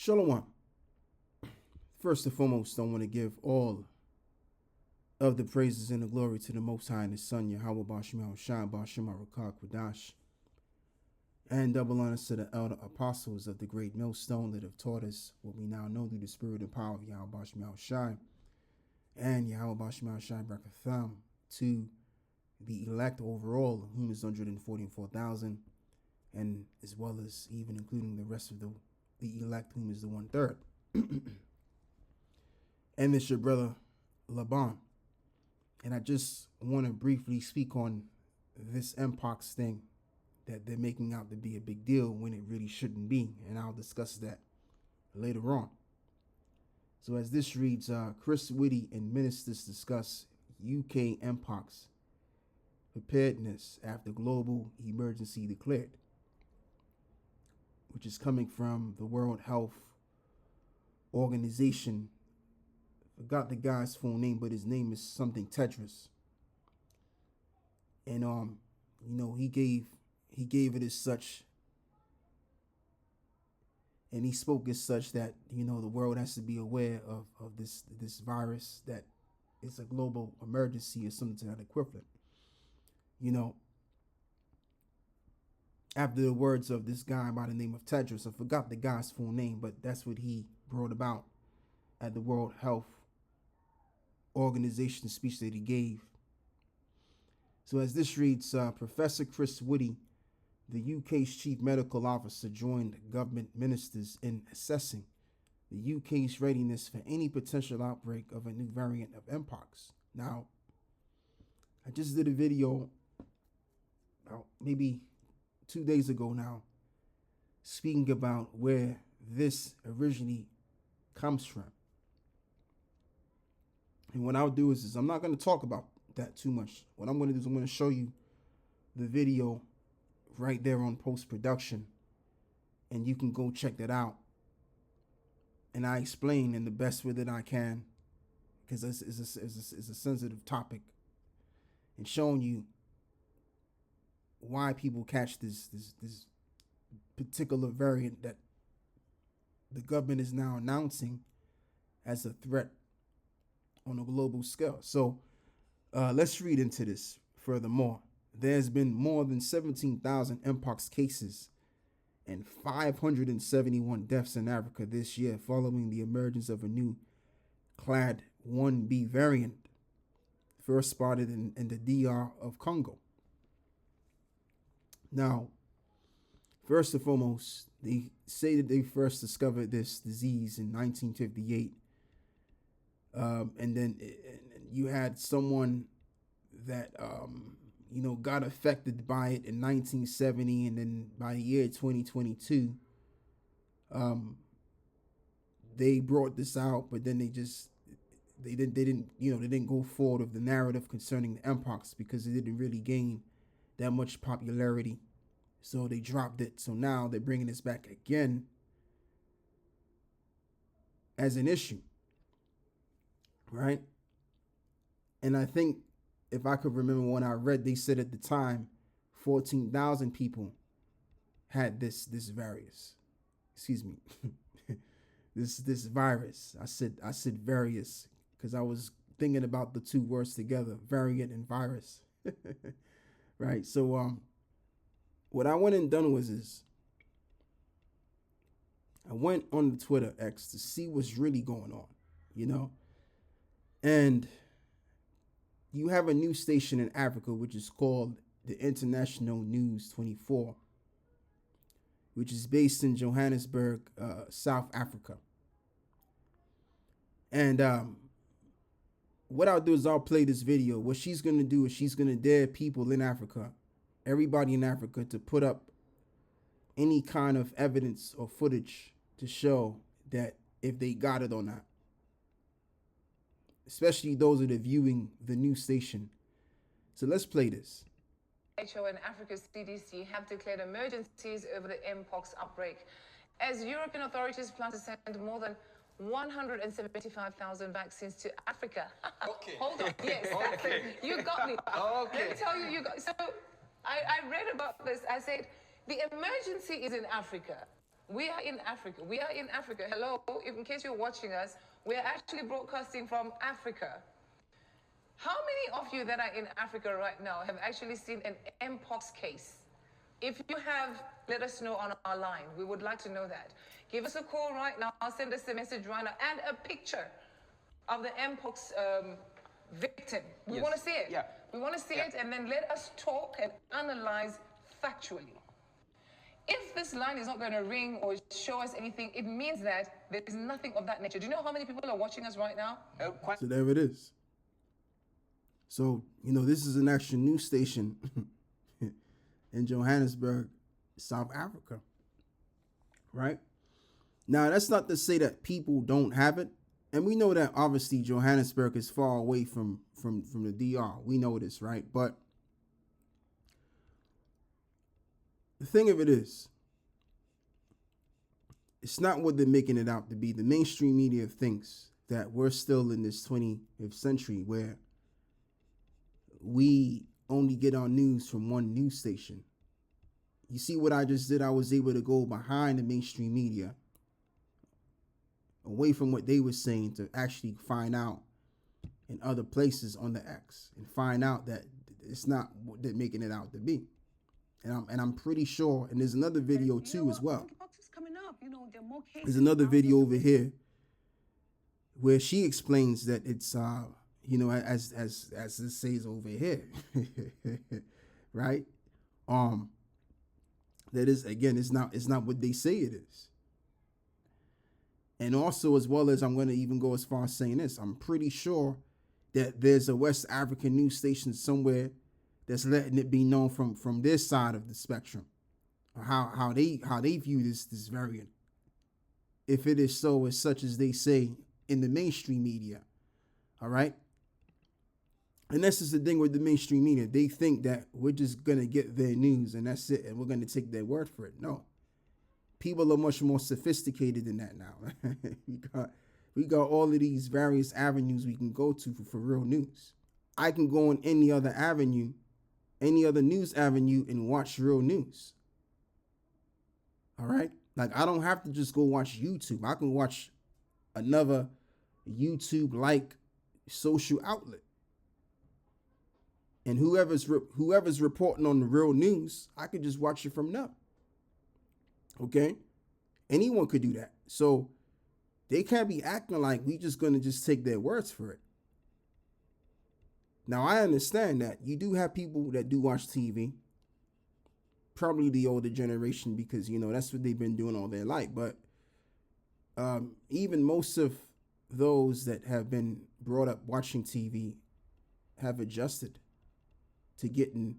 Shalom. First and foremost, I want to give all of the praises and the glory to the Most High and His Son, Yahweh Bashim Shai Bashim Arakak Wadash, and double honors to the elder apostles of the great millstone that have taught us what we now know through the spirit and power of Yahweh Bashim Shai and Yahweh Bashim Shai Brakatham to the elect overall, whom is 144,000, and as well as even including the rest of the elect, whom is the 1/3. And it's your brother Laban. And I just want to briefly speak on this Mpox thing that they're making out to be a big deal when it really shouldn't be. And I'll discuss that later on. So as this reads, Chris Whitty and ministers discuss UK Mpox preparedness after global emergency declared, which is coming from the World Health Organization. Forgot the guy's full name, but his name is something Tetris. And he gave it as such, and he spoke as such that the world has to be aware of this virus, that it's a global emergency or something to that equivalent. After the words of this guy by the name of Tetris, I forgot the guy's full name, but that's what he brought about at the World Health Organization speech that he gave. So as this reads, Professor Chris Whitty, the UK's chief medical officer, joined government ministers in assessing the UK's readiness for any potential outbreak of a new variant of Mpox. Now, I just did a video about maybe 2 days ago now, speaking about where this originally comes from. And what I'll do is I'm not going to talk about that too much. What I'm going to do is I'm going to show you the video right there on post-production, and you can go check that out. And I explain in the best way that I can, because it's a sensitive topic, and showing you why people catch this particular variant that the government is now announcing as a threat on a global scale. So let's read into this furthermore. There's been more than 17,000 Mpox cases and 571 deaths in Africa this year following the emergence of a new clade 1B variant, first spotted in the DR of Congo. Now, first and foremost, they say that they first discovered this disease in 1958. And then you had someone that, got affected by it in 1970. And then by the year 2022, they brought this out, but then they didn't go forward with the narrative concerning the Mpox because it didn't really gain that much popularity. So they dropped it. So now they're bringing this back again as an issue. Right? And I think if I could remember when I read, they said at the time 14,000 people had this virus. Excuse me. this virus. I said various because I was thinking about the two words together, variant and virus. Right? So what I went and done was I went on the Twitter X to see what's really going on, And you have a news station in Africa, which is called the International News 24, which is based in Johannesburg, South Africa. And what I'll do is I'll play this video. What she's going to do is she's going to dare people in Africa, everybody in Africa, to put up any kind of evidence or footage to show that if they got it or not. Especially those that are viewing the news station. So let's play this. WHO and Africa's CDC have declared emergencies over the Mpox outbreak, as European authorities plan to send more than 175,000 vaccines to Africa. Okay. Hold on. Yes. Okay. You got me. Okay. Let me tell you, so I read about this. I said, the emergency is in Africa. We are in Africa. We are in Africa. Hello, if in case you're watching us, we're actually broadcasting from Africa. How many of you that are in Africa right now have actually seen an Mpox case? If you have, let us know on our line. We would like to know that. Give us a call right now. Send us a message right now and a picture of the Mpox victim. We want to see it. Yeah. We want to see it, and then let us talk and analyze factually. If this line is not going to ring or show us anything, it means that there's nothing of that nature. Do you know how many people are watching us right now? So there it is. So, this is an actual news station in Johannesburg, South Africa. Right? Now, that's not to say that people don't have it. And we know that obviously Johannesburg is far away from the DR. We know this, right? But the thing of it is, it's not what they're making it out to be. The mainstream media thinks that we're still in this 20th century where we only get our news from one news station. You see what I just did? I was able to go behind the mainstream media, away from what they were saying, to actually find out in other places on the X and find out that it's not what they're making it out to be. And I'm pretty sure, and there's another video too as well. Mpox is coming up. There are more cases. There's another video over here where she explains that it's as it says over here, right? That is, again, it's not what they say it is. And also, as well as, I'm going to even go as far as saying this, I'm pretty sure that there's a West African news station somewhere that's letting it be known from this side of the spectrum, how they view this variant. If it is so, as such as they say in the mainstream media, all right. And this is the thing with the mainstream media. They think that we're just going to get their news and that's it, and we're going to take their word for it. No. People are much more sophisticated than that now. we got all of these various avenues we can go to for real news. I can go on any other avenue, any other news avenue, and watch real news. All right? Like, I don't have to just go watch YouTube. I can watch another YouTube-like social outlet. And whoever's reporting on the real news, I could just watch it from them. Okay? Anyone could do that. So they can't be acting like we just going to just take their words for it. Now, I understand that you do have people that do watch TV. Probably the older generation, because, that's what they've been doing all their life. But even most of those that have been brought up watching TV have adjusted to getting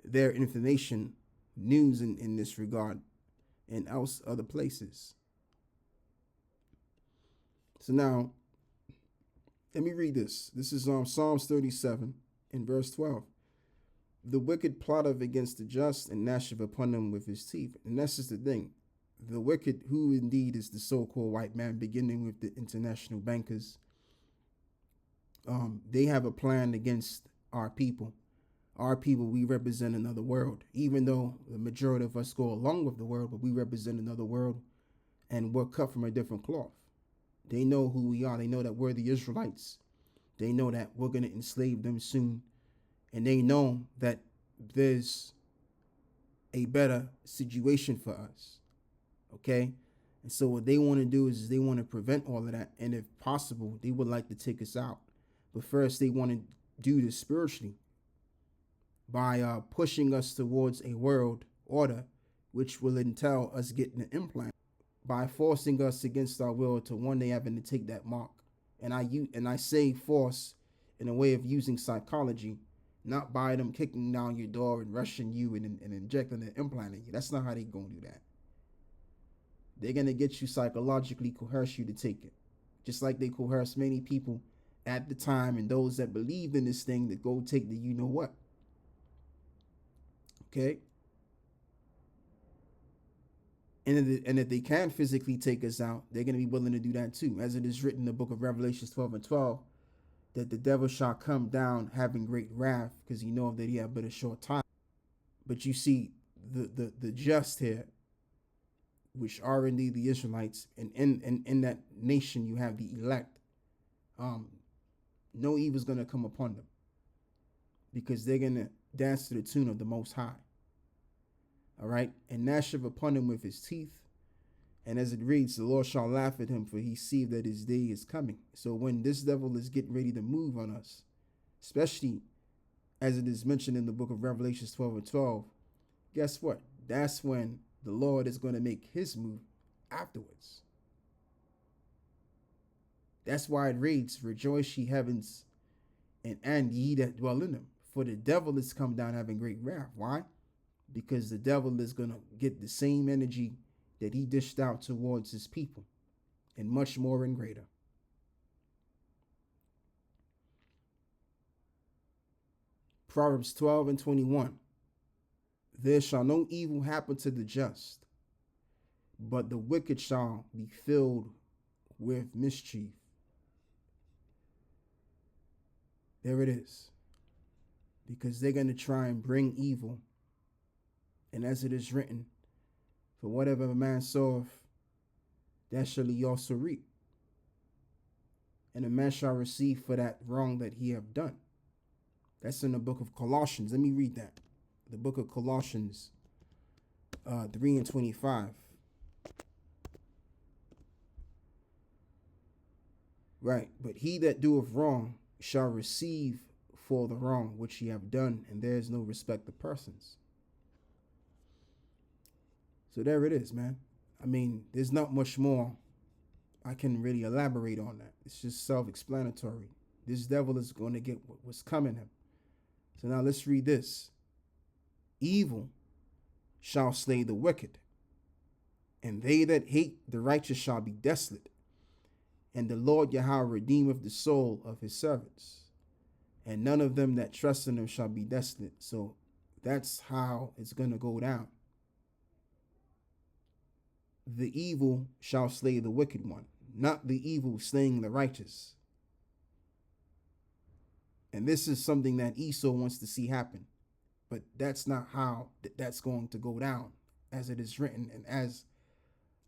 their information, news in this regard, and else other places. So now, let me read this. This is Psalms 37 in verse 12. The wicked plotteth against the just and gnasheth upon them with his teeth. And that's just the thing. The wicked, who indeed is the so-called white man, beginning with the international bankers, they have a plan against our people. Our people, we represent another world, even though the majority of us go along with the world, but we represent another world, and we're cut from a different cloth. They know who we are. They know that we're the Israelites. They know that we're going to enslave them soon. And they know that there's a better situation for us. Okay? And so what they want to do is they want to prevent all of that. And if possible, they would like to take us out. But first, they want to do this spiritually, by pushing us towards a world order, which will entail us getting an implant, by forcing us against our will to one day having to take that mark. And I say force in a way of using psychology, not by them kicking down your door and rushing you and injecting an implant in you. That's not how they gonna do that. They're gonna get you psychologically, coerce you to take it, just like they coerce many people at the time, and those that believed in this thing to go take the you know what. Okay. And if they can physically take us out, they're going to be willing to do that too. As it is written in the book of Revelation 12 and 12, that the devil shall come down having great wrath, because he knoweth that he have but a short time. But you see, the just here, which are indeed the Israelites, and in that nation you have the elect. No evil is going to come upon them because they're going to dance to the tune of the Most High. All right, and gnasheth upon him with his teeth. And as it reads, the Lord shall laugh at him, for he seeth that his day is coming. So when this devil is getting ready to move on us, especially as it is mentioned in the book of Revelations 12 and 12, guess what? That's when the Lord is going to make his move afterwards. That's why it reads, rejoice ye heavens, and ye that dwell in them. For the devil is come down having great wrath. Why? Because the devil is going to get the same energy that he dished out towards his people, and much more and greater. Proverbs 12 and 21. There shall no evil happen to the just, but the wicked shall be filled with mischief. There it is. Because they're going to try and bring evil. And as it is written, for whatever a man soweth, that shall he also reap. And a man shall receive for that wrong that he have done. That's in the book of Colossians. Let me read that. The book of Colossians 3 and 25. Right. But he that doeth wrong shall receive for the wrong which he have done, and there is no respect of persons. So there it is, man. I mean, there's not much more I can really elaborate on that. It's just self-explanatory. This devil is going to get what's coming him. So now let's read this. Evil shall slay the wicked, and they that hate the righteous shall be desolate. And the Lord Yahweh redeemeth the soul of his servants, and none of them that trust in him shall be desolate. So that's how it's going to go down. The evil shall slay the wicked one, not the evil slaying the righteous. And this is something that Esau wants to see happen. But that's not how that's going to go down, as it is written and as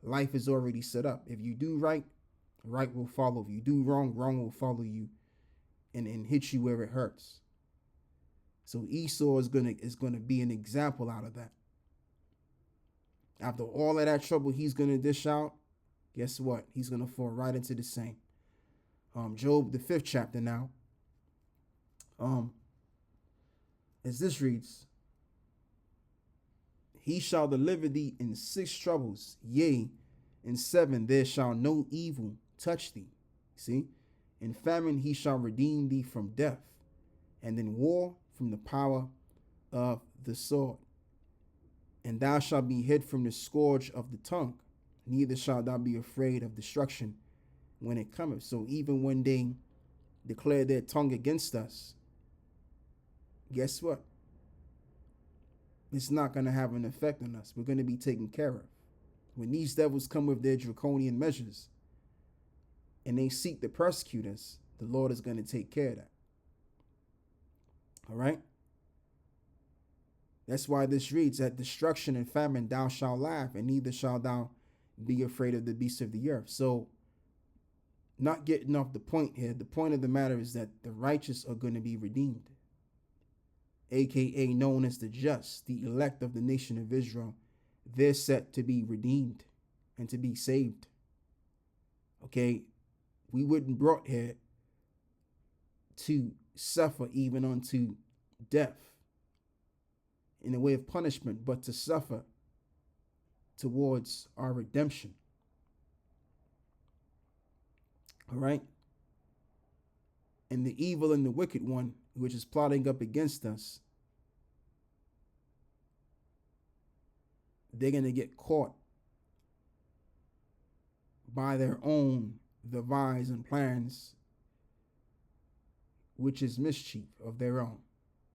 life is already set up. If you do right, right will follow. If you do wrong, wrong will follow you and hit you where it hurts. So Esau is gonna be an example out of that. After all of that trouble he's gonna dish out, guess what? He's gonna fall right into the same. Job, the 5th chapter now. As this reads, he shall deliver thee in 6 troubles, yea, in 7 there shall no evil touch thee. See? In famine he shall redeem thee from death, and in war from the power of the sword. And thou shalt be hid from the scourge of the tongue, neither shalt thou be afraid of destruction when it cometh. So even when they declare their tongue against us, guess what? It's not going to have an effect on us. We're going to be taken care of. When these devils come with their draconian measures and they seek to persecute us, the Lord is going to take care of that. All right? That's why this reads, at destruction and famine thou shalt laugh, and neither shalt thou be afraid of the beasts of the earth. So, not getting off the point here, the point of the matter is that the righteous are going to be redeemed, aka known as the just, the elect of the nation of Israel. They're set to be redeemed and to be saved. Okay, we weren't brought here to suffer even unto death in a way of punishment, but to suffer towards our redemption. All right? And the evil and the wicked one, which is plotting up against us, they're going to get caught by their own devise and plans, which is mischief of their own.